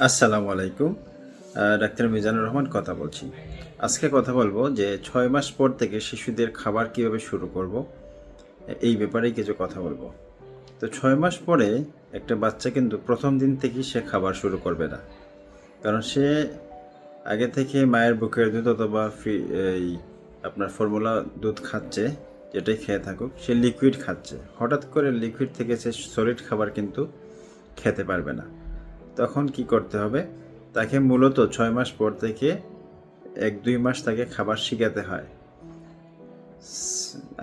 আসসালামু আলাইকুম। ডাক্তার মিজানুর রহমান কথা বলছি। আজকে কথা বলবো যে ৬ মাস পর থেকে শিশুদের খাবার কীভাবে শুরু করব, এই ব্যাপারেই কিছু কথা বলবো। তো ৬ মাস পরে একটা বাচ্চা কিন্তু প্রথম দিন থেকেই সে খাবার শুরু করবে না। কারণ সে আগে থেকে মায়ের বুকের দুধ অথবা এই আপনার ফর্মুলা দুধ খাচ্ছে, যেটাই খেয়ে থাকুক, সে লিকুইড খাচ্ছে। হঠাৎ করে লিকুইড থেকে সে সলিড খাবার কিন্তু খেতে পারবে না। তখন কি করতে হবে? তাকে মূলত ৬ মাস পর থেকে ১-২ মাস তাকে খাবার শিখাতে হয়।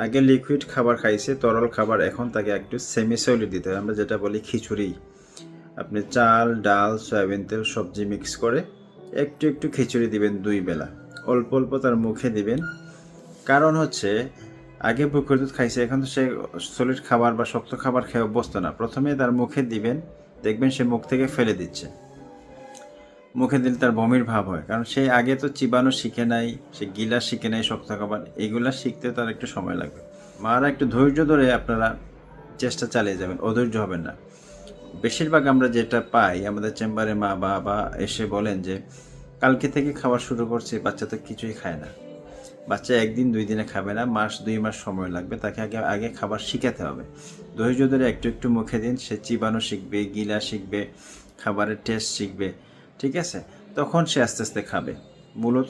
আগে লিকুইড খাবার খাইছে, তরল খাবার, এখন তাকে একটু সেমি সলিড দিতে হয়, আমরা যেটা বলি খিচুড়ি। আপনি চাল, ডাল, সয়াবিন তেল, সবজি মিক্স করে একটু একটু খিচুড়ি দিবেন ২ বেলা। অল্প অল্প তার মুখে দিবেন। কারণ হচ্ছে আগে বুকের দুধ খাইছে, এখন তো সে সলিড খাবার বা শক্ত খাবার খেয়ে অভ্যস্ত না। প্রথমে তার মুখে দিবেন, দেখবেন সে মুখ থেকে ফেলে দিচ্ছে। মুখে দিলে তার বমির ভাব হয়, কারণ সে আগে তো চিবানো শিখে নাই, সে গিলা শিখে নাই শক্ত খাবার, এগুলা শিখতে তার একটু সময় লাগবে। মারা একটু ধৈর্য ধরে আপনারা চেষ্টা চালিয়ে যাবেন, অধৈর্য হবেন না। বেশিরভাগ আমরা যেটা পাই, আমাদের চেম্বারে মা বাবা এসে বলেন যে কালকে থেকে খাবার শুরু করছি, বাচ্চা তো কিছুই খায় না। বাচ্চা ১ দিন ২ দিনে খাবে না, মাস ২ মাস সময় লাগবে। তাকে আগে আগে খাবার শিখাতে হবে। ধৈর্য ধরে একটু একটু মুখে দিন, সে চিবানো শিখবে, গিলা শিখবে, খাবারের টেস্ট শিখবে, ঠিক আছে? তখন সে আস্তে আস্তে খাবে। মূলত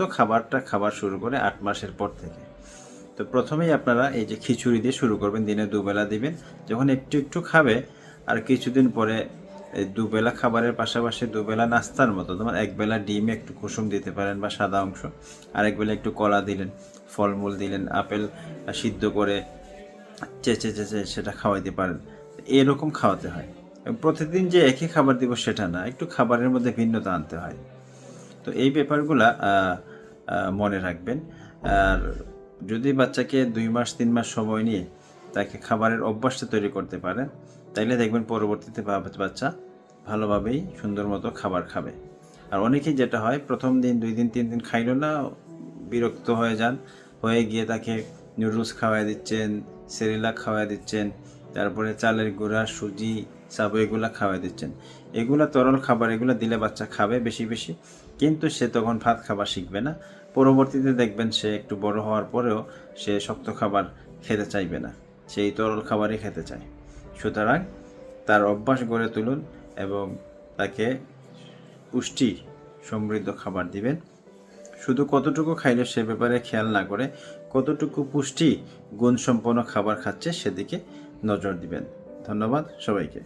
খাবার শুরু করে ৮ মাসের পর থেকে। তো প্রথমেই আপনারা এই যে খিচুড়ি দিয়ে শুরু করবেন, দিনে দুবেলা দিবেন। যখন একটু একটু খাবে, আর কিছুদিন পরে এই দুবেলা খাবারের পাশাপাশি দুবেলা নাস্তার মতো, যেমন একবেলা ডিমে একটু কুসুম দিতে পারেন বা সাদা অংশ, আরেকবেলা একটু কলা দিলেন, ফলমূল দিলেন, আপেল সিদ্ধ করে চেঁচে চেঁচে সেটা খাওয়াইতে পারেন। এরকম খাওয়াতে হয়। এবং প্রতিদিন যে একই খাবার দিব সেটা না, একটু খাবারের মধ্যে ভিন্নতা আনতে হয়। তো এই ব্যাপারগুলা মনে রাখবেন। আর যদি বাচ্চাকে ২ মাস ৩ মাস সময় নিয়ে তাকে খাবারের অভ্যাসটা তৈরি করতে পারেন, তাইলে দেখবেন পরবর্তীতে বাচ্চা ভালোভাবেই সুন্দর মতো খাবার খাবে। আর অনেকেই যেটা হয়, প্রথম দিন ২ দিন ৩ দিন খাইল না, বিরক্ত হয়ে যান, হয়ে গিয়ে তাকে নুডলস খাওয়াই দিচ্ছেন, সেরেলাক খাওয়াই দিচ্ছেন, তারপরে চালের গুঁড়া, সুজি, সাবু এগুলো খাওয়াই দিচ্ছেন। এগুলো তরল খাবার, এগুলো দিলে বাচ্চা খাবে বেশি বেশি, কিন্তু সে তখন ভাত খাবার শিখবে না। পরবর্তীতে দেখবেন সে একটু বড় হওয়ার পরেও সে শক্ত খাবার খেতে চাইবে না, সেই তরল খাবারই খেতে চায়। সুতরাং তার অভ্যাস গড়ে তুলুন এবং তাকে পুষ্টি সমৃদ্ধ খাবার দিবেন। শুধু কতটুকু খাইলে সে ব্যাপারে খেয়াল না করে কতটুকু পুষ্টি গুণসম্পন্ন খাবার খাচ্ছে সেদিকে নজর দিবেন। ধন্যবাদ সবাইকে।